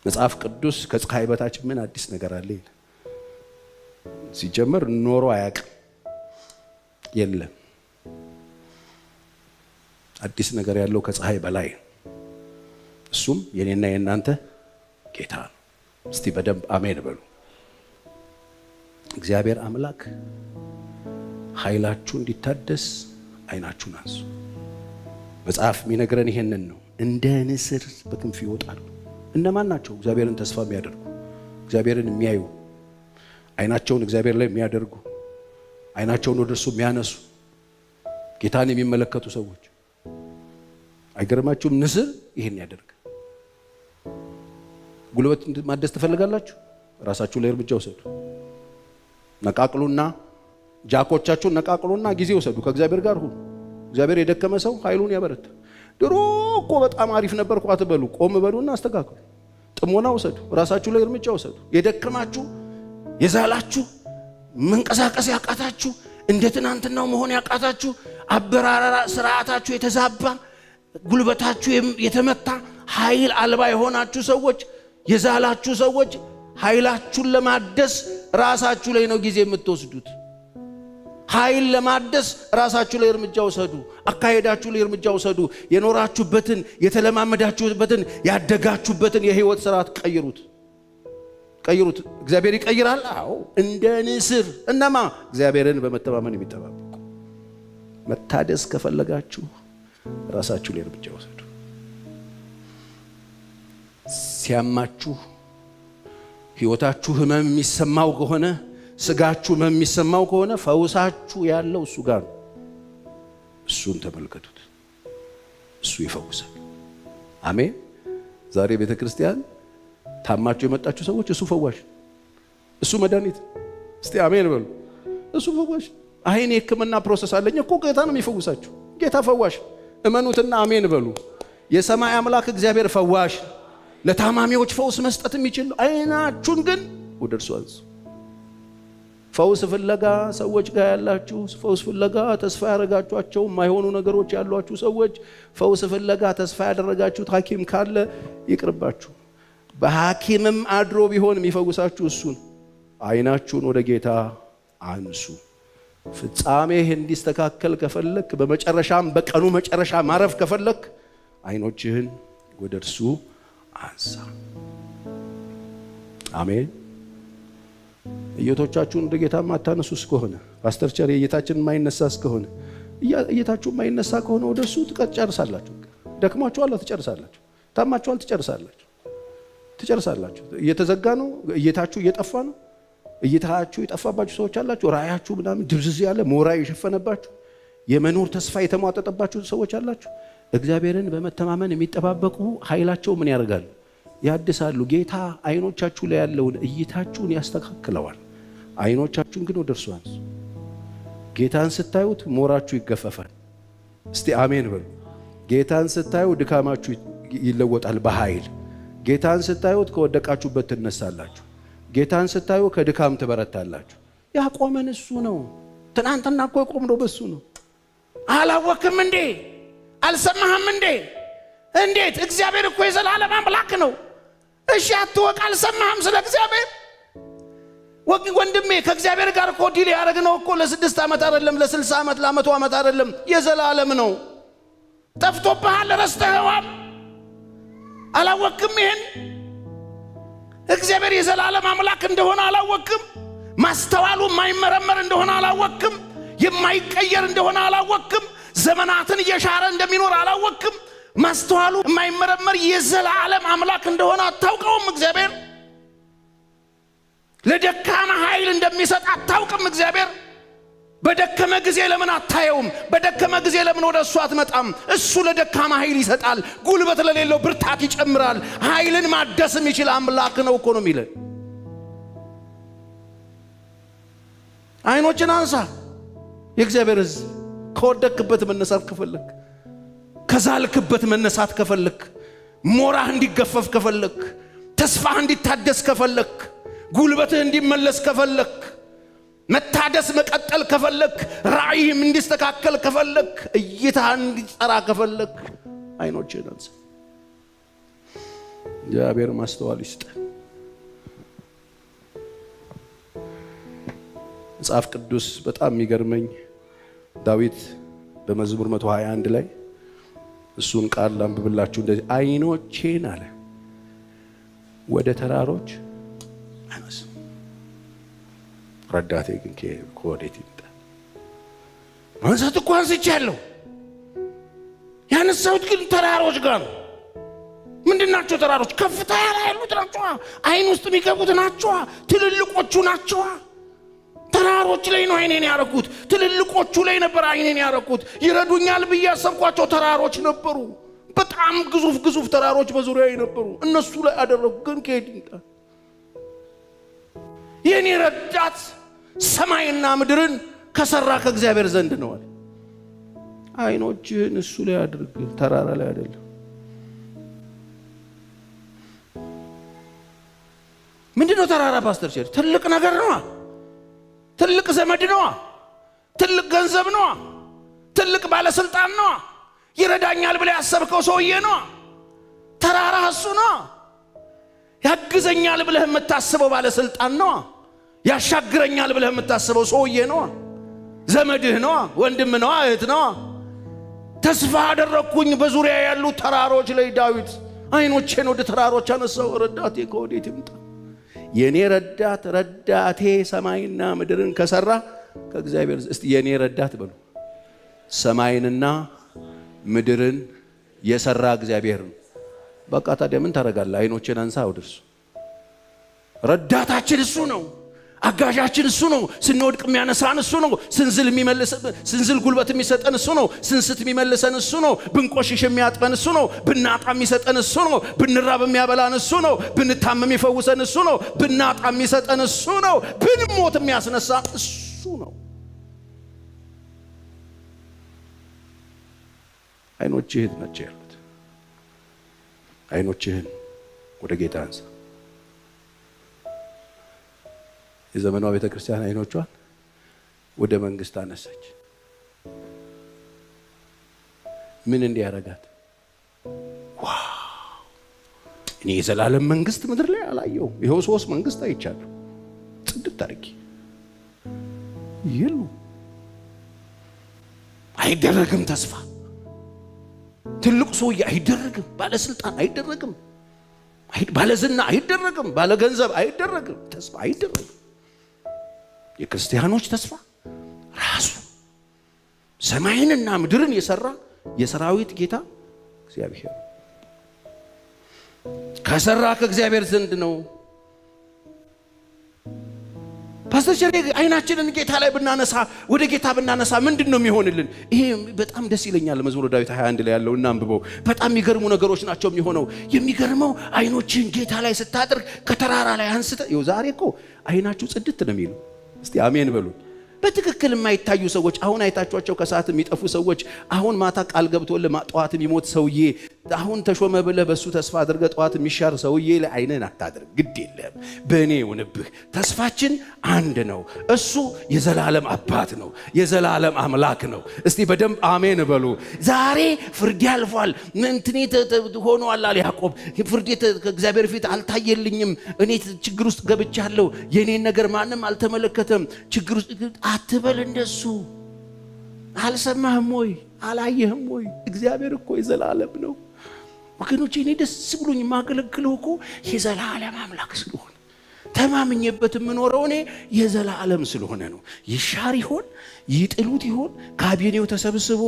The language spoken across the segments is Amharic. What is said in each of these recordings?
መጽሐፍ ቅዱስ ከፀሐይ በታች ምን አዲስ ነገር አለ? ሲጀመር ኖሮ አያውቅም። የለም አዲስ ነገር ያለው ከፀሐይ በላይ እሱም የኔና የናንተ ጌታ ነው። እስቲ በደንብ አሜን በሉ። እግዚአብሔር አምላክ ኃይላችሁ እንዲታደስ አይናችሁን አንሱ። መጽሐፍ የሚነግረን ይሄንን ነው። እንደ ንስር በክንፍ ይወጣሉ። እነማን ናቸው? እግዚአብሔርን ተስፋ የሚያደርጉ፣ እግዚአብሔርን የሚያዩ፣ አይናቸውን እግዚአብሔር ላይ የሚያደርጉ፣ አይናቸውን ወደ እርሱ የሚያነሱ፣ ጌታን የሚመለከቱ ሰዎች። አይገርማችሁም? ንስር ይሄን ያደርግ። ጉልበት ማደስ ትፈልጋላችሁ? ራሳችሁ ላይ እርምጃ ወሰዱ። ነቃቅሉና ጃኮቻችሁን ነቃቅሉና ጊዜ ወሰዱ። ከእግዚአብሔር ጋር ሁኑ። እግዚአብሔር የደከመ ሰው ኃይሉን ያበረታ። ድሮ እኮ በጣም አሪፍ ነበርኩ አትበሉ። ቆም በሉና አስተካክሉ። ጥሞና ወሰዱ። ራሳችሁ ላይ እርምጃ ወሰዱ። የደከማችሁ የዛላችሁ መንቀሳቀስ ያቃታችሁ እንደ ትናንትናው መሆን ያቃታችሁ አበራራ ስርዓታችሁ የተዛባ ጉልበታችሁ የተመታ ኃይል አልባ የሆናችሁ ሰዎች የዛላችሁ ሰዎች ኃይላችሁን ለማደስ ራሳችሁ ላይ ነው ጊዜ የምትወስዱት። ኃይል ለማደስ ራሳችሁ ላይ እርምጃ ወሰዱ። አካሄዳችሁ ላይ እርምጃ ወሰዱ። የኖራችሁበትን የተለማመዳችሁበትን ያደጋችሁበትን የህይወት ስርዓት ቀይሩት። እግዚአብሔር ይቀይራል። አዎ እንደ ንስር እነማ እግዚአብሔርን በመተማመን የሚጠባበቁ። መታደስ ከፈለጋችሁ ራሳችሁ ላይ እርምጃ ወሰዱ። ሲያማችሁ ህይወታችሁ ህመም የሚሰማው ከሆነ ስጋችሁ ህመም የሚሰማው ከሆነ ፈውሳችሁ ያለው እሱ ጋር ነው። እሱን ተመልከቱት። እሱ ይፈውሳል። አሜን። ዛሬ ቤተክርስቲያን ታማችሁ የመጣችሁ ሰዎች እሱ ፈዋሽ፣ እሱ መድኃኒት። እስቲ አሜን በሉ። እሱ ፈዋሽ። አይኔ ህክምና ፕሮሰስ አለኝ እኮ ጌታ ነው የሚፈውሳችሁ። ጌታ ፈዋሽ። እመኑትና አሜን በሉ። የሰማይ አምላክ እግዚአብሔር ፈዋሽ፣ ለታማሚዎች ፈውስ መስጠት የሚችል። አይናችሁን ግን ወደ እርሱ አንሱ። ፈውስ ፍለጋ ሰዎች ጋር ያላችሁ፣ ፈውስ ፍለጋ ተስፋ ያደረጋችኋቸው የማይሆኑ ነገሮች ያሏችሁ ሰዎች፣ ፈውስ ፍለጋ ተስፋ ያደረጋችሁት ሐኪም ካለ ይቅርባችሁ። በሐኪምም አድሮ ቢሆን የሚፈውሳችሁ እሱን። አይናችሁን ወደ ጌታ አንሱ። ፍጻሜህ እንዲስተካከል ከፈለክ፣ በመጨረሻም በቀኑ መጨረሻ ማረፍ ከፈለክ አይኖችህን ወደ እርሱ አንሳ። አሜን። እየቶቻችሁን ወደ ጌታ ማታነሱስ ከሆነ ፓስተር ቸር እየታችን የማይነሳስ ከሆነ እየታችሁ የማይነሳ ከሆነ ወደ እሱ ትጨርሳላችሁ። ደክማችኋል፣ ትጨርሳላችሁ። ታማችኋል፣ ትጨርሳላችሁ። እየተዘጋ ነው፣ እየታችሁ እየጠፋ ነው። እየታችሁ የጠፋባችሁ ሰዎች አላችሁ። ራእያችሁ ምናምን ድብዝዝ ያለ ሞራ የሸፈነባችሁ የመኖር ተስፋ የተሟጠጠባችሁ ሰዎች አላችሁ። እግዚአብሔርን በመተማመን የሚጠባበቁ ኃይላቸው ምን ያደርጋሉ? ያድሳሉ። ጌታ አይኖቻችሁ ላይ ያለውን እይታችሁን ያስተካክለዋል። አይኖቻችሁን ግን ወደ እርሱ አንሱ። ጌታን ስታዩት ሞራችሁ ይገፈፋል። እስቲ አሜን በሉ። ጌታን ስታዩ ድካማችሁ ይለወጣል በኃይል። ጌታን ስታዩት ከወደቃችሁበት ትነሳላችሁ። ጌታን ስታዩ ከድካም ትበረታላችሁ። ያቆመን እሱ ነው። ትናንትና እኮ የቆምነው በሱ ነው። አላወቅም እንዴ? አልሰማህም እንዴ? እንዴት? እግዚአብሔር እኮ የዘላለም አምላክ ነው። እሺ አትወቅ፣ አልሰማህም ስለ እግዚአብሔር? ወንድሜ ከእግዚአብሔር ጋር እኮ ዲል ያደረግነው እኮ ለ6 ዓመት አይደለም፣ ለ60 ዓመት ለ100 ዓመት አይደለም፣ የዘላለም ነው። ጠፍቶብሃል፣ ረስተኸዋል። አላወቅም? ይሄን እግዚአብሔር የዘላለም አምላክ እንደሆነ አላወቅም? ማስተዋሉ የማይመረመር እንደሆነ አላወቅም? የማይቀየር እንደሆነ አላወቅም? ዘመናትን እየሻረ እንደሚኖር አላወቅም? ማስተዋሉ የማይመረመር የዘላለም አምላክ እንደሆነ አታውቀውም? እግዚአብሔር ለደካማ ኃይል እንደሚሰጥ አታውቅም? እግዚአብሔር በደከመ ጊዜ ለምን አታየውም? በደከመ ጊዜ ለምን ወደ እሱ አትመጣም? እሱ ለደካማ ኃይል ይሰጣል፣ ጉልበት ለሌለው ብርታት ይጨምራል። ኃይልን ማደስ የሚችል አምላክ ነው እኮ ነው የሚለው። አይኖችን አንሳ። የእግዚአብሔር ሕዝብ ከወደክበት መነሳት ከፈለክ፣ ከዛልክበት መነሳት ከፈለክ፣ ሞራህ እንዲገፈፍ ከፈለክ፣ ተስፋህ እንዲታደስ ከፈለክ፣ ጉልበትህ እንዲመለስ ከፈለክ፣ መታደስ መቀጠል ከፈለክ፣ ራእይህም እንዲስተካከል ከፈለክ፣ እይታህ እንዲጸራ ከፈለክ አይኖችህን አንሳ። እግዚአብሔር ማስተዋል ይስጥ። መጽሐፍ ቅዱስ በጣም የሚገርመኝ ዳዊት በመዝሙር 121 ላይ እሱን ቃል አንብብላችሁ እንደዚህ አይኖቼን አለ ወደ ተራሮች አነሳ፣ ረዳቴ ግን ከወዴት ይምጣ? ማንሳት እኮ አንስቻለሁ፣ ያነሳሁት ግን ተራሮች ጋር ነው። ምንድናቸው ተራሮች? ከፍታ ላይ ያሉት ናቸው፣ አይን ውስጥ የሚገቡት ናቸው፣ ትልልቆቹ ናቸው። ተራሮች ላይ ነው አይኔን ያረኩት። ትልልቆቹ ላይ ነበር አይኔን ያረኩት። ይረዱኛል ብዬ ያሰብኳቸው ተራሮች ነበሩ። በጣም ግዙፍ ተራሮች በዙሪያዬ ነበሩ። እነሱ ላይ አደረኩ። ግን ከየት ይምጣ? የኔ ረዳት ሰማይና ምድርን ከሰራ ከእግዚአብሔር ዘንድ ነው አለ። አይኖችህን እሱ ላይ አድርግ፣ ተራራ ላይ አይደለም። ምንድነው ተራራ? ፓስተር ቸር ትልቅ ነገር ነው፣ ትልቅ ዘመድ ነው፣ ትልቅ ገንዘብ ነው፣ ትልቅ ባለስልጣን ነው፣ ይረዳኛል ብለህ ያሰብከው ሰውዬ ነው። ተራራ እሱ ነው። ያግዘኛል ብለህ የምታስበው ባለስልጣን ነው። ያሻግረኛል ብለህ የምታስበው ሰውዬ ነው። ዘመድህ ነው፣ ወንድም ነው፣ እህት ነው። ተስፋ አደረኩኝ በዙሪያ ያሉ ተራሮች ላይ። ዳዊት አይኖቼን ወደ ተራሮች አነሳው፣ ረዳቴ ከወዴት ይምጣ? የኔ ረዳቴ ሰማይና ምድርን ከሰራ ከእግዚአብሔር። እስቲ የኔ ረዳት በሉ። ሰማይንና ምድርን የሰራ እግዚአብሔር ነው። በቃ ታዲያ ምን ታረጋለህ? አይኖችን አንሳ ወደሱ። ረዳታችን እሱ ነው። አጋዣችን እሱ ነው። ስንወድቅ የሚያነሳን እሱ ነው። ስንዝል ጉልበት የሚሰጠን እሱ ነው። ስንስት የሚመልሰን እሱ ነው። ብንቆሽሽ የሚያጥበን እሱ ነው። ብናጣ የሚሰጠን እሱ ነው። ብንራብ የሚያበላን እሱ ነው። ብንታመም የሚፈውሰን እሱ ነው። ብናጣ የሚሰጠን እሱ ነው። ብንሞት የሚያስነሳን እሱ ነው። አይኖችህን ናቸው ያሉት። አይኖችህን ወደ ጌታ አንሳ። የዘመኗ ቤተ ክርስቲያን አይኖቿን ወደ መንግስት አነሳች። ምን እንዲያረጋት? ዋው! እኔ የዘላለም መንግስት ምድር ላይ አላየሁም። ይኸው 3 መንግስት አይቻለሁ። ጽድት አድርጊ ይሉ አይደረግም። ተስፋ ትልቁ ሰውዬ አይደረግም። ባለስልጣን አይደረግም። ባለዝና አይደረግም። ባለገንዘብ አይደረግም። ተስፋ አይደረግም። የክርስቲያኖች ተስፋ ራሱ ሰማይንና ምድርን የሰራ የሰራዊት ጌታ እግዚአብሔር ከሰራ ከእግዚአብሔር ዘንድ ነው። ፓስተር ቸሬ አይናችንን ጌታ ላይ ብናነሳ፣ ወደ ጌታ ብናነሳ ምንድነው የሚሆንልን? ይሄ በጣም ደስ ይለኛል። መዝሙረ ዳዊት 21 ላይ ያለው እና አንብበው። በጣም የሚገርሙ ነገሮች ናቸው የሚሆነው። የሚገርመው አይኖችን ጌታ ላይ ስታደርግ ከተራራ ላይ አንስተ ይው ዛሬ እኮ አይናችሁ ጽድት ነው የሚሉ። እስቲ አሜን በሉ። በትክክል የማይታዩ ሰዎች አሁን አይታችኋቸው ከሰዓት የሚጠፉ ሰዎች፣ አሁን ማታ ቃል ገብቶልህ ጠዋት የሚሞት ሰውዬ፣ አሁን ተሾመ ብለህ በሱ ተስፋ አድርገህ ጠዋት የሚሻር ሰውዬ ላይ አይነን አታድርግ። ግድ የለም በእኔ ይሁንብህ። ተስፋችን አንድ ነው። እሱ የዘላለም አባት ነው። የዘላለም አምላክ ነው። እስቲ በደንብ አሜን በሉ። ዛሬ ፍርድ ያልፏል። እንትኔ ሆኗል አለ ያዕቆብ። ፍርዴ ከእግዚአብሔር ፊት አልታየልኝም። እኔ ችግር ውስጥ ገብቻለሁ። የኔን ነገር ማንም አልተመለከተም። ችግር ውስጥ አትበል። እንደሱ አልሰማህም ወይ? አላየህም ወይ? እግዚአብሔር እኮ የዘላለም ነው ወገኖቼ። እኔ ደስ ብሎኝ የማገለግለው እኮ የዘላለም አምላክ ስለሆነ ተማምኜበት የምኖረው እኔ የዘላለም ስለሆነ ነው። ይሻር ይሆን ይጥሉት ይሆን ካቢኔው ተሰብስቦ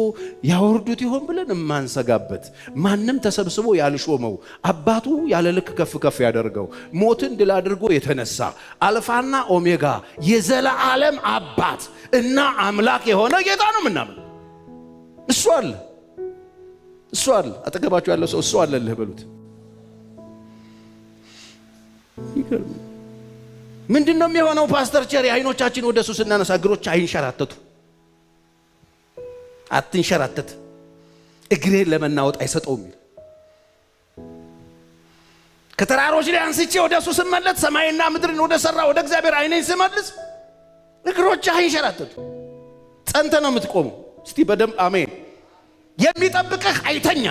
ያወርዱት ይሆን ብለን የማንሰጋበት፣ ማንም ተሰብስቦ ያልሾመው አባቱ ያለ ልክ ከፍ ከፍ ያደርገው ሞትን ድል አድርጎ የተነሳ አልፋና ኦሜጋ የዘላለም አባት እና አምላክ የሆነ ጌታ ነው ምናምን። እሱ አለ፣ እሱ አለ። አጠገባችሁ ያለው ሰው እሱ አለልህ በሉት። ይገርም። ምንድነው የሚሆነው? ፓስተር ቸሪ አይኖቻችን ወደሱ ስናነሳ እግሮች አይንሸራተቱ። አትንሸራተት፣ እግሬን ለመናወጥ አይሰጠውም። ከተራሮች ላይ አንስቼ ወደሱ ስመለስ፣ ሰማይና ምድርን ወደ ሰራ ወደ እግዚአብሔር አይኔን ስመልስ እግሮች አይንሸራተቱ። ጸንተ ነው የምትቆመው። እስቲ በደንብ አሜን። የሚጠብቅህ አይተኛ።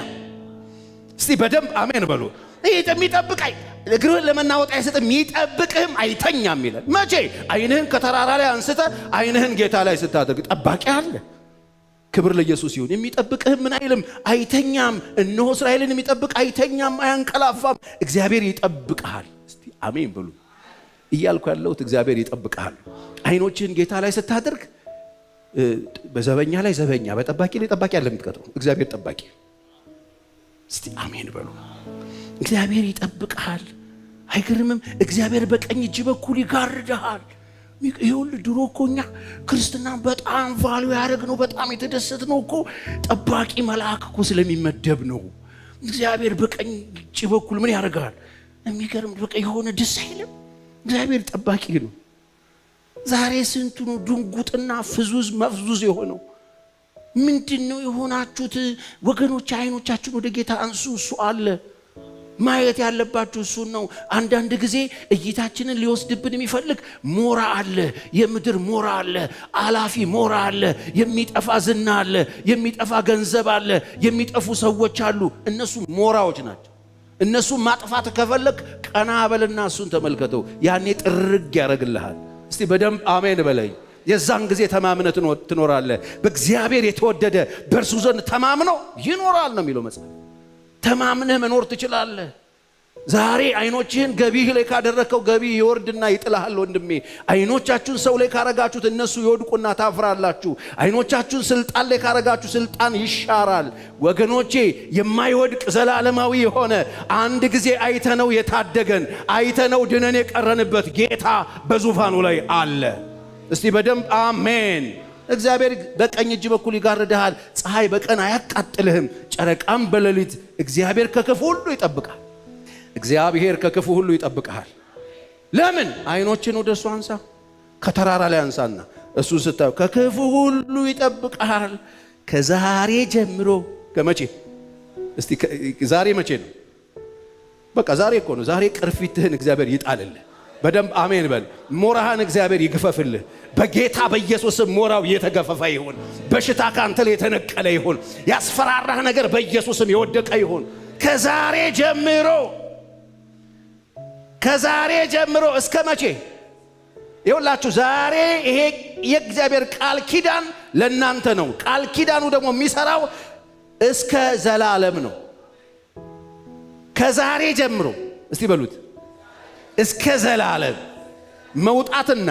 እስቲ በደንብ አሜን በሉ። የሚጠብቀኝ እግርህን ለመናወጥ አይሰጥም፣ የሚጠብቅህም አይተኛም ይላል። መቼ? ዓይንህን ከተራራ ላይ አንስተ ዓይንህን ጌታ ላይ ስታደርግ ጠባቂ አለ። ክብር ለኢየሱስ ይሁን። የሚጠብቅህም ምን አይልም? አይተኛም። እነሆ እስራኤልን የሚጠብቅ አይተኛም፣ አያንቀላፋም። እግዚአብሔር ይጠብቅሃል። እስቲ አሜን በሉ። እያልኩ ያለሁት እግዚአብሔር ይጠብቅሃል። ዓይኖችህን ጌታ ላይ ስታደርግ በዘበኛ ላይ ዘበኛ፣ በጠባቂ ላይ ጠባቂ አለ የምትቀጥረው እግዚአብሔር ጠባቂ። እስቲ አሜን በሉ። እግዚአብሔር ይጠብቅሃል። አይገርምም? እግዚአብሔር በቀኝ እጅ በኩል ይጋርድሃል። ይኸውልህ ድሮ እኮ እኛ ክርስትናን በጣም ቫልዩ ያደረግነው በጣም የተደሰትነው እኮ ጠባቂ መልአክ እኮ ስለሚመደብ ነው። እግዚአብሔር በቀኝ እጅ በኩል ምን ያደርጋል? የሚገርም በቃ የሆነ ደስ አይልም? እግዚአብሔር ጠባቂ ነው። ዛሬ ስንቱ ነው ድንጉጥና ፍዙዝ መፍዙዝ የሆነው? ምንድነው የሆናችሁት ወገኖች? ዓይኖቻችሁን ወደ ጌታ አንሱ። እሱ አለ። ማየት ያለባችሁ እሱን ነው። አንዳንድ ጊዜ እይታችንን ሊወስድብን የሚፈልግ ሞራ አለ፣ የምድር ሞራ አለ፣ አላፊ ሞራ አለ፣ የሚጠፋ ዝና አለ፣ የሚጠፋ ገንዘብ አለ፣ የሚጠፉ ሰዎች አሉ። እነሱ ሞራዎች ናቸው። እነሱ ማጥፋት ከፈለክ ቀና በልና እሱን ተመልከተው፣ ያኔ ጥርግ ያደርግልሃል። እስቲ በደንብ አሜን በለኝ። የዛን ጊዜ ተማምነ ትኖራለህ። በእግዚአብሔር የተወደደ በእርሱ ዘንድ ተማምኖ ይኖራል ነው የሚለው መጽሐፍ። ተማምነህ መኖር ትችላለህ። ዛሬ ዓይኖችህን ገቢህ ላይ ካደረከው ገቢ ይወርድና ይጥልሃል። ወንድሜ ዓይኖቻችሁን ሰው ላይ ካረጋችሁት እነሱ ይወድቁና ታፍራላችሁ። ዓይኖቻችሁን ስልጣን ላይ ካረጋችሁ ስልጣን ይሻራል። ወገኖቼ የማይወድቅ ዘላለማዊ የሆነ አንድ ጊዜ አይተነው የታደገን አይተነው ድነን የቀረንበት ጌታ በዙፋኑ ላይ አለ። እስቲ በደንብ አሜን። እግዚአብሔር በቀኝ እጅ በኩል ይጋርድሃል። ፀሐይ በቀን አያቃጥልህም፣ ጨረቃም በሌሊት። እግዚአብሔር ከክፉ ሁሉ ይጠብቃል። እግዚአብሔር ከክፉ ሁሉ ይጠብቅሃል። ለምን? ዓይኖችን ወደ እሱ አንሳ፣ ከተራራ ላይ አንሳና እሱን ስታዩ ከክፉ ሁሉ ይጠብቅሃል። ከዛሬ ጀምሮ ከመቼ? እስቲ ዛሬ መቼ ነው? በቃ ዛሬ እኮ ነው። ዛሬ ቅርፊትህን እግዚአብሔር ይጣልልህ። በደንብ አሜን በል። ሞራህን እግዚአብሔር ይግፈፍልህ። በጌታ በኢየሱስም ሞራው የተገፈፈ ይሁን። በሽታ ካንተ ላይ የተነቀለ ይሁን። ያስፈራራህ ነገር በኢየሱስም የወደቀ ይሁን። ከዛሬ ጀምሮ እስከ መቼ? ይኸውላችሁ ዛሬ ይሄ የእግዚአብሔር ቃል ኪዳን ለእናንተ ነው። ቃል ኪዳኑ ደግሞ የሚሰራው እስከ ዘላለም ነው። ከዛሬ ጀምሮ እስቲ በሉት፣ እስከ ዘላለም መውጣትና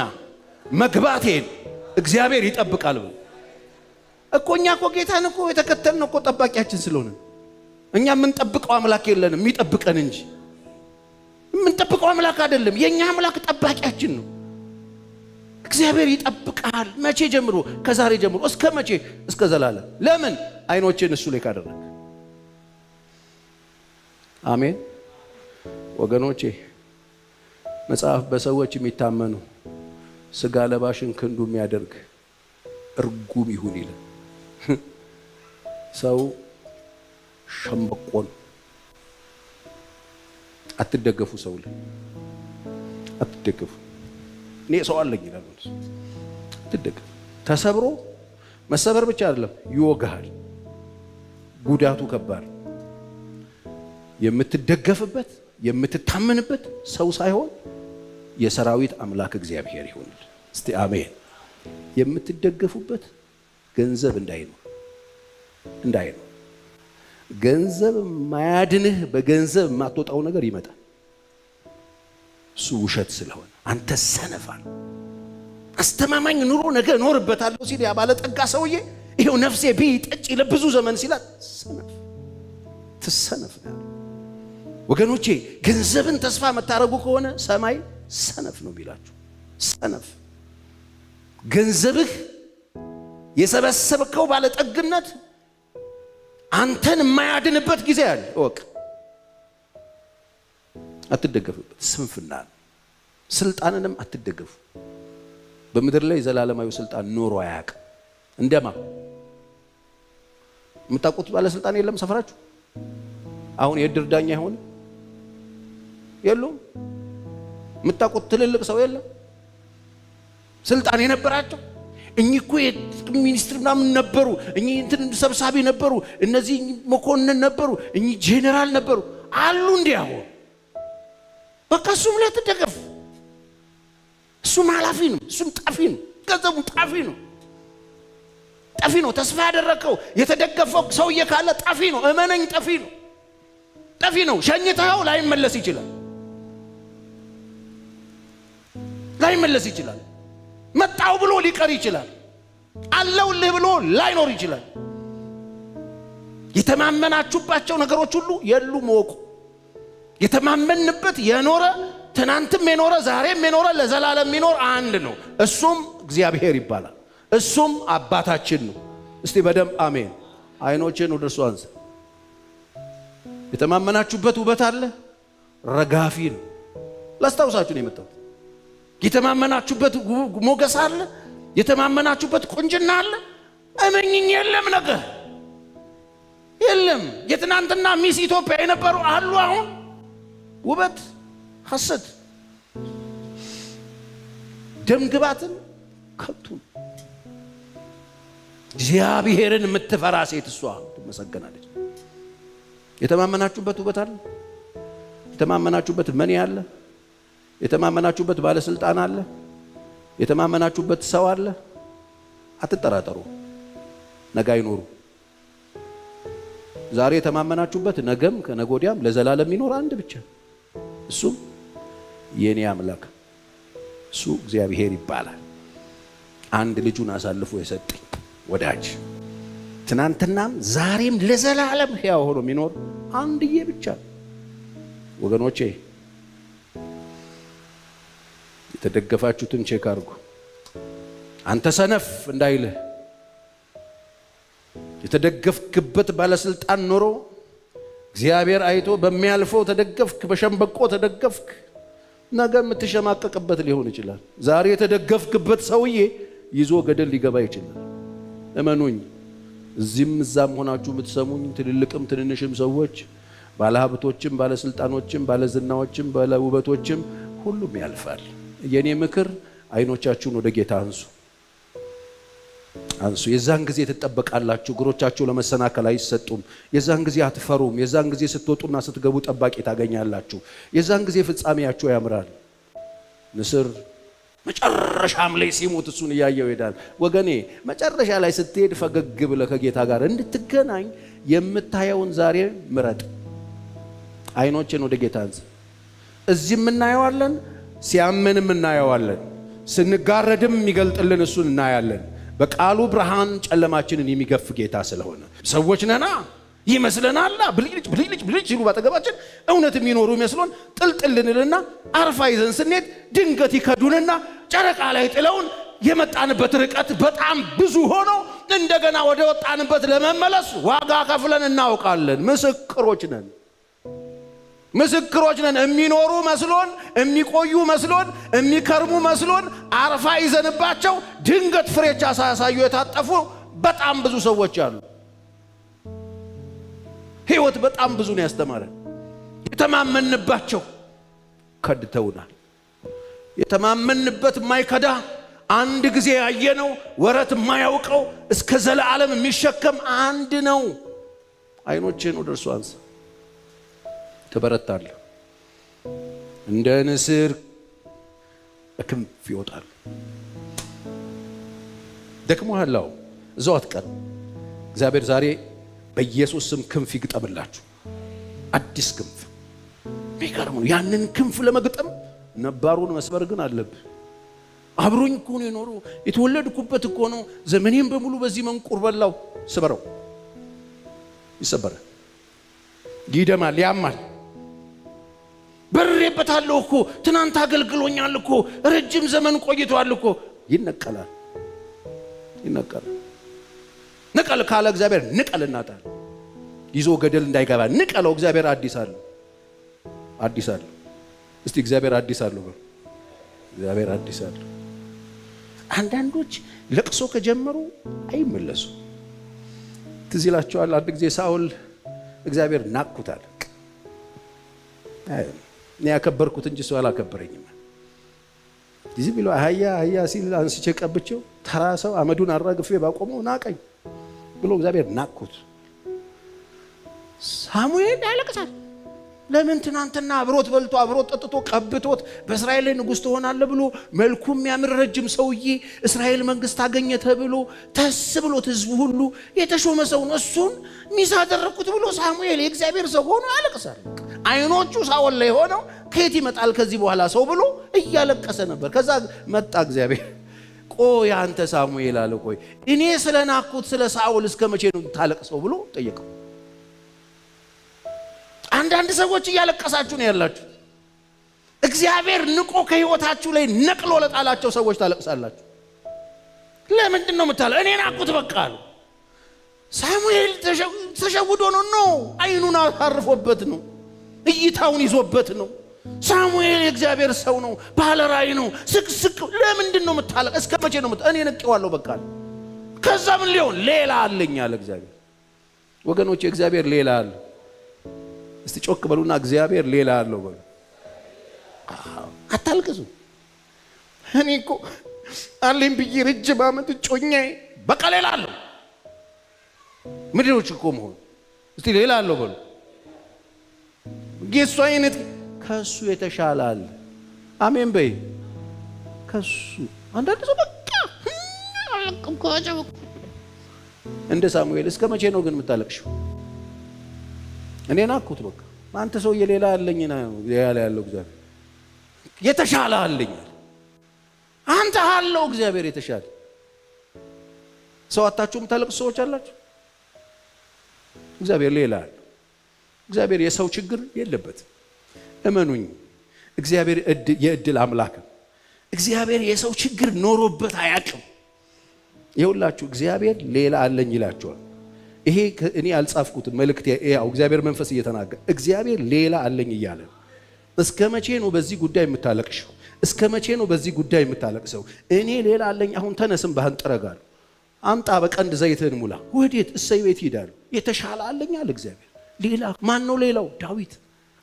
መግባቴን እግዚአብሔር ይጠብቃል ብሎ እኮ። እኛ እኮ ጌታን እኮ የተከተልነው እኮ ጠባቂያችን ስለሆነ እኛ የምንጠብቀው አምላክ የለንም፣ የሚጠብቀን እንጂ የምንጠብቀው አምላክ አይደለም። የኛ አምላክ ጠባቂያችን ነው። እግዚአብሔር ይጠብቃል። መቼ ጀምሮ? ከዛሬ ጀምሮ እስከ መቼ? እስከ ዘላለም። ለምን? ዓይኖችን እሱ ላይ ካደረግ። አሜን ወገኖቼ። መጽሐፍ በሰዎች የሚታመኑ ስጋ ለባሽን ክንዱ የሚያደርግ እርጉም ይሁን ይላል። ሰው ሸምበቆ ነው። አትደገፉ፣ ሰው ላይ አትደገፉ። እኔ ሰው አለኝ ይላል። አትደገፉ። ተሰብሮ መሰበር ብቻ አይደለም ይወጋሃል። ጉዳቱ ከባድ። የምትደገፍበት የምትታመንበት ሰው ሳይሆን የሰራዊት አምላክ እግዚአብሔር ይሁን። እስቲ አሜን። የምትደገፉበት ገንዘብ እንዳይኖር ገንዘብ ማያድንህ በገንዘብ የማትወጣው ነገር ይመጣል። እሱ ውሸት ስለሆነ አንተ ሰነፋል። አስተማማኝ ኑሮ ነገ እኖርበታለሁ ሲል ያ ባለጠጋ ሰውዬ ይሄው ነፍሴ ቢጠጪ ለብዙ ዘመን ሲላት ትሰነፍ ነው። ወገኖቼ ገንዘብን ተስፋ መታረጉ ከሆነ ሰማይ ሰነፍ ነው የሚላችሁ። ሰነፍ ገንዘብህ የሰበሰብከው ባለጠግነት አንተን የማያድንበት ጊዜ አለ። ወቅ አትደገፉበት። ስንፍና ነው። ስልጣንንም አትደገፉ። በምድር ላይ ዘላለማዊ ስልጣን ኖሮ አያውቅም። እንደማ የምታውቁት ባለስልጣን የለም ሰፈራችሁ? አሁን የእድር ዳኛ ይሆን የሉም? የምታውቁት ትልልቅ ሰው የለም ስልጣን የነበራቸው? እኚህ እኮ ሚኒስትር ምናምን ነበሩ፣ እኚህ እንትን ሰብሳቢ ነበሩ፣ እነዚህ መኮንን ነበሩ፣ እኚህ ጄኔራል ነበሩ። አሉ እንዲያው በቃ እሱም ላይ ተደገፍ። እሱም ኃላፊ ነው፣ እሱም ጠፊ ነው፣ ገንዘቡ ጠፊ ነው። ጠፊ ነው። ተስፋ ያደረከው የተደገፈው ሰውዬ ካለ ጠፊ ነው። እመነኝ፣ ጠፊ ነው፣ ጠፊ ነው። ሸኝተኸው ላይመለስ ይችላል፣ ላይመለስ ይችላል። መጣው ብሎ ሊቀር ይችላል። አለውልህ ብሎ ላይኖር ይችላል። የተማመናችሁባቸው ነገሮች ሁሉ የሉም ወቁ። የተማመንበት የኖረ ትናንትም የኖረ ዛሬም የኖረ ለዘላለም የሚኖር አንድ ነው። እሱም እግዚአብሔር ይባላል። እሱም አባታችን ነው። እስቲ በደም አሜን። አይኖችን ወደ እርሱ አንሳ። የተማመናችሁበት ውበት አለ፣ ረጋፊ ነው። ላስታውሳችሁ ነው የመጣሁት። የተማመናችሁበት ሞገስ አለ፣ የተማመናችሁበት ቁንጅና አለ። እመኝኝ፣ የለም ነገር የለም። የትናንትና ሚስ ኢትዮጵያ የነበሩ አሉ። አሁን ውበት፣ ሐሰት፣ ደምግባትን ከንቱ። እግዚአብሔርን የምትፈራ ሴት እሷ ትመሰገናለች። የተማመናችሁበት ውበት አለ፣ የተማመናችሁበት መኔ አለ፣ የተማመናችሁበት ባለስልጣን አለ፣ የተማመናችሁበት ሰው አለ። አትጠራጠሩ፣ ነገ አይኖሩ። ዛሬ የተማመናችሁበት ነገም ከነጎዲያም ለዘላለም የሚኖር አንድ ብቻ፣ እሱም የኔ አምላክ፣ እሱ እግዚአብሔር ይባላል። አንድ ልጁን አሳልፎ የሰጠኝ ወዳጅ፣ ትናንትናም ዛሬም ለዘላለም ሕያው ሆኖ የሚኖር አንድዬ ብቻ። ወገኖቼ የተደገፋችሁትን ቼክ አድርጉ። አንተ ሰነፍ እንዳይልህ የተደገፍክበት ባለስልጣን ኖሮ እግዚአብሔር አይቶ በሚያልፈው ተደገፍክ፣ በሸምበቆ ተደገፍክ፣ ነገ የምትሸማቀቅበት ሊሆን ይችላል። ዛሬ የተደገፍክበት ሰውዬ ይዞ ገደል ሊገባ ይችላል። እመኑኝ፣ እዚህም እዛም ሆናችሁ የምትሰሙኝ ትልልቅም ትንንሽም ሰዎች፣ ባለሀብቶችም፣ ባለስልጣኖችም፣ ባለዝናዎችም፣ ባለውበቶችም ሁሉም ያልፋል። የኔ ምክር አይኖቻችሁን ወደ ጌታ አንሱ፣ አንሱ። የዛን ጊዜ ትጠበቃላችሁ። እግሮቻችሁ ለመሰናከል አይሰጡም። የዛን ጊዜ አትፈሩም። የዛን ጊዜ ስትወጡና ስትገቡ ጠባቂ ታገኛላችሁ። የዛን ጊዜ ፍጻሜያችሁ ያምራል። ንስር መጨረሻም ላይ ሲሞት እሱን እያየው ይሄዳል። ወገኔ መጨረሻ ላይ ስትሄድ ፈገግ ብለህ ከጌታ ጋር እንድትገናኝ የምታየውን ዛሬ ምረጥ። አይኖችን ወደ ጌታ አንሳ። እዚህም እናየዋለን፣ ሲያመንም እናየዋለን፣ ስንጋረድም የሚገልጥልን እሱን እናያለን። በቃሉ ብርሃን ጨለማችንን የሚገፍ ጌታ ስለሆነ ሰዎች ነና ይመስለናል ብልጭ ብልጭ ብልጭ ሲሉ ባጠገባችን እውነት የሚኖሩ ይመስሎን ጥልጥልንልና አርፋ ይዘን ስንሄድ ድንገት ይከዱንና ጨረቃ ላይ ጥለውን የመጣንበት ርቀት በጣም ብዙ ሆኖ እንደገና ወደ ወጣንበት ለመመለስ ዋጋ ከፍለን እናውቃለን። ምስክሮች ነን፣ ምስክሮች ነን። የሚኖሩ መስሎን፣ የሚቆዩ መስሎን፣ የሚከርሙ መስሎን አርፋ ይዘንባቸው ድንገት ፍሬቻ ሳያሳዩ የታጠፉ በጣም ብዙ ሰዎች አሉ። ሕይወት በጣም ብዙ ነው ያስተማረን። የተማመንባቸው ከድተውናል። የተማመንበት ማይከዳ አንድ ጊዜ ያየነው ወረት የማያውቀው እስከ ዘላለም የሚሸከም አንድ ነው። አይኖችን ወደ እርሱ አንሳ። ትበረታለህ። እንደ ንስር በክንፍ ይወጣል። ደክሞሃል፣ እዛው አትቀርም። እግዚአብሔር ዛሬ በኢየሱስ ስም ክንፍ ይግጠምላችሁ። አዲስ ክንፍ። የሚገርም ነው። ያንን ክንፍ ለመግጠም ነባሩን መስበር ግን አለብህ። አብሮኝ እኮ ነው የኖረው፣ የተወለድኩበት እኮ ነው፣ ዘመኔን በሙሉ በዚህ መንቁር በላው። ስበረው። ይሰበራል፣ ይደማል፣ ያማል። በሬበታለሁ እኮ ትናንት አገልግሎኛል እኮ ረጅም ዘመን ቆይቷል እኮ። ይነቀላል፣ ይነቀላል። ንቀል ካለ እግዚአብሔር ንቀል እናታል። ይዞ ገደል እንዳይገባ ንቀለው። እግዚአብሔር አዲስ አለው፣ አዲስ አለው። እስቲ እግዚአብሔር አዲስ አለው፣ እግዚአብሔር አዲስ አለው። አንዳንዶች ለቅሶ ከጀመሩ አይመለሱ። ትዝ ይላችኋል፣ አንድ ጊዜ ሳውል እግዚአብሔር ናቅኩታል። እኔ ያከበርኩት እንጂ ሰው አላከበረኝም። እዚህ ብሎ አህያ ሲል አንስቼ ቀብቼው ተራ ሰው አመዱን አራግፌ ባቆመው ናቀኝ ብሎ እግዚአብሔር ናቅኩት። ሳሙኤል ያለቅሳል፣ ለምን ትናንትና አብሮት በልቶ አብሮት ጠጥቶ ቀብቶት በእስራኤል ላይ ንጉሥ ትሆናለህ ብሎ መልኩም የሚያምር ረጅም ሰውዬ እስራኤል መንግስት አገኘ ተብሎ ተስብሎት ህዝቡ ሁሉ የተሾመ ሰው ነው። እሱን ሚስ አደረኩት ብሎ ሳሙኤል የእግዚአብሔር ሰው ሆኖ ያለቅሳል። አይኖቹ ሳኦል ላይ ሆነው ከየት ይመጣል ከዚህ በኋላ ሰው ብሎ እያለቀሰ ነበር። ከዛ መጣ እግዚአብሔር። ቆይ አንተ ሳሙኤል አለ፣ ቆይ እኔ ስለናኩት ስለ ሳኦል እስከ መቼ ነው ታለቅሰው ብሎ ጠየቀው። አንዳንድ ሰዎች እያለቀሳችሁ ነው ያላችሁ። እግዚአብሔር ንቆ ከህይወታችሁ ላይ ነቅሎ ለጣላቸው ሰዎች ታለቅሳላችሁ። ለምንድን ነው የምታለ? እኔ ናኩት በቃ አሉ። ሳሙኤል ተሸውዶ ነው አይኑን አሳርፎበት ነው፣ እይታውን ይዞበት ነው። ሳሙኤል የእግዚአብሔር ሰው ነው፣ ባለ ራእይ ነው። ስቅስቅ ለምንድን ነው የምታለቅ? እስከ መቼ ነው እኔ ንቄዋለሁ በቃ። ከዛ ምን ሊሆን ሌላ አለኝ አለ እግዚአብሔር። ወገኖች እግዚአብሔር ሌላ አለ። እስቲ ጮክ በሉና እግዚአብሔር ሌላ አለው በሉ። አታልቅሱ። እኔ እኮ አለኝ ብዬ ረጅም ዓመት ጮኛዬ በቃ ሌላ አለው። ምድሮች እኮ መሆን እስቲ ሌላ አለው በሉ። ጌሱ አይነት ከሱ የተሻለ አለ። አሜን በይ። ከሱ አንዳንድ ሰው በቃ እንደ ሳሙኤል እስከ መቼ ነው ግን የምታለቅሽው? እኔ ናኩት በቃ። አንተ ሰው የሌላ አለኝ ነው ያለው እግዚአብሔር። የተሻለ አለኝ አንተ አለው እግዚአብሔር የተሻለ። ሰው አጣችሁ የምታለቅሱ ሰዎች አላችሁ። እግዚአብሔር ሌላ አለ። እግዚአብሔር የሰው ችግር የለበትም። እመኑኝ፣ እግዚአብሔር የእድል አምላክ ነው። እግዚአብሔር የሰው ችግር ኖሮበት አያውቅም። ይኸውላችሁ እግዚአብሔር ሌላ አለኝ ይላችኋል። ይሄ እኔ አልጻፍኩትም መልእክት፣ ያው እግዚአብሔር መንፈስ እየተናገረ እግዚአብሔር ሌላ አለኝ እያለ። እስከ መቼ ነው በዚህ ጉዳይ የምታለቅሽው? እስከ መቼ ነው በዚህ ጉዳይ የምታለቅሰው? እኔ ሌላ አለኝ። አሁን ተነስም ባህን ጥረጋሉ፣ አምጣ በቀንድ ዘይትን ሙላ። ወዴት? እሰይ ቤት ይሄዳሉ። የተሻለ አለኝ አለ እግዚአብሔር። ሌላ ማን ነው? ሌላው ዳዊት።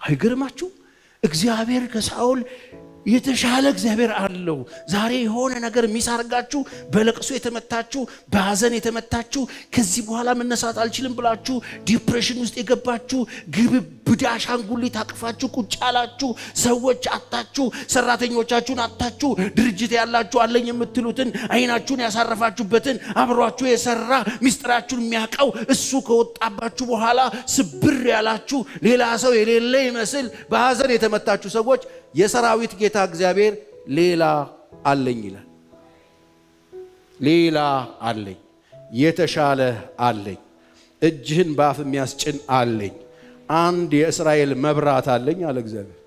አይገርማችሁ? እግዚአብሔር ከሳኦል የተሻለ እግዚአብሔር አለው። ዛሬ የሆነ ነገር የሚሳርጋችሁ፣ በለቅሶ የተመታችሁ፣ በሐዘን የተመታችሁ፣ ከዚህ በኋላ መነሳት አልችልም ብላችሁ ዲፕሬሽን ውስጥ የገባችሁ፣ ግብዳ አሻንጉሊት አቅፋችሁ ቁጭ ያላችሁ ሰዎች አጣችሁ፣ ሰራተኞቻችሁን አጣችሁ፣ ድርጅት ያላችሁ አለኝ የምትሉትን አይናችሁን ያሳረፋችሁበትን አብሯችሁ የሰራ ሚስጥራችሁን የሚያውቀው እሱ ከወጣባችሁ በኋላ ስብር ያላችሁ፣ ሌላ ሰው የሌለ ይመስል በሐዘን የተመታችሁ ሰዎች የሰራዊት ጌታ እግዚአብሔር ሌላ አለኝ ይላል። ሌላ አለኝ፣ የተሻለ አለኝ፣ እጅህን በአፍ የሚያስጭን አለኝ፣ አንድ የእስራኤል መብራት አለኝ አለ እግዚአብሔር።